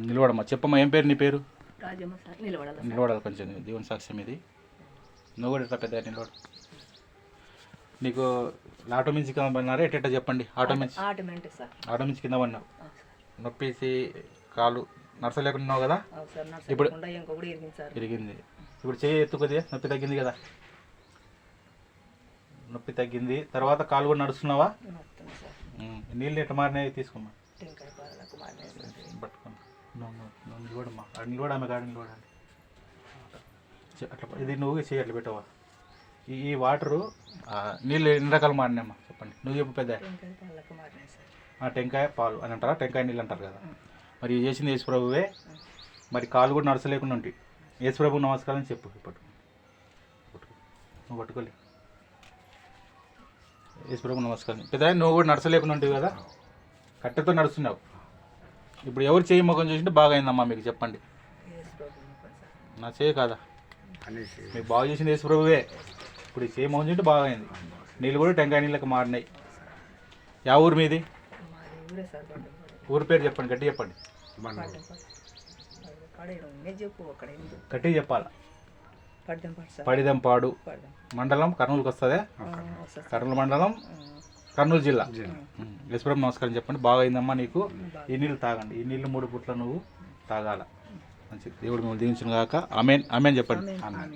నిలబడమ్మా. చెప్పమ్మా, ఏం పేరు నీ పేరు? రాజమ్మ సార్. నిలబడాలి. నిలబడాలి కొంచెం, దేవుని సాక్ష్యం ఇది. నువ్వు కూడా ఇట్లా పెద్ద నిలబడు. నీకు ఆటో మించి కింద పడినారా ఎట్ట చెప్పండి? ఆటో మించి సార్. ఆటో మించి కింద పడినావు, నొప్పేసి కాలు నడసలేకున్నావు కదా. ఇప్పుడు ఇరిగింది. ఇప్పుడు చేయి ఎత్తుకొద్దిగా, నొప్పి తగ్గింది కదా. నొప్పి తగ్గింది. తర్వాత కాలు కూడా నడుస్తున్నావా? నీళ్ళు ఎట్ట మారినాయి తీసుకోమ్మా. పట్టుకోండి. నిలబడమ్మా. నిలబడ, ఆమె కాడ నిలబడండి. అట్లా ఇది నువ్వు చేయి అట్లా పెట్టవా. ఈ వాటరు నీళ్ళు ఎన్ని రకాలు మారినాయమ్మా చెప్పండి. నువ్వు చెప్పు పెద్ద. టెంకాయ పాలు అని అంటారా? టెంకాయ నీళ్ళు అంటారు కదా. మరి చేసింది యేసుప్రభువే. మరి కాలు కూడా నడచలేకుండా ఉంటాయి. యేసుప్రభు నమస్కారం చెప్పు. పట్టుకో, నువ్వు పట్టుకోలే. యేసుప్రభు నమస్కారం. పెద్ద నువ్వు కూడా నడచలేకుండా ఉంటావు కదా, కట్టెతో నడుస్తున్నావు. ఇప్పుడు ఎవరు చేయి ముఖం చూసింటే బాగా అయిందమ్మా మీకు చెప్పండి. నా చేయి కాదా, మీకు బాగా చేసింది యేసుప్రభువే. ఇప్పుడు ఈ చేయి ముఖం చూంటే బాగా అయింది. నీళ్ళు కూడా టెంకాయ నీళ్ళకి మారినాయి. యా ఊరు మీది? ఊరి పేరు చెప్పండి, గట్టి చెప్పండి. గట్టి చెప్పాలా. పడిదంపాడు మండలం, కర్నూలుకి వస్తుందే. కర్నూలు మండలం, కర్నూలు జిల్లా. యేసుప్రభు నమస్కారం చెప్పండి. బాగా అయిందమ్మా నీకు. ఈ నీళ్ళు తాగండి. ఈ నీళ్ళు 3 పూట్ల నువ్వు తాగాల. మంచి దేవుడు మిమ్మల్ని దీవించును గాక. ఆమేన్. ఆమేన్ చెప్పండి. ఆమేన్.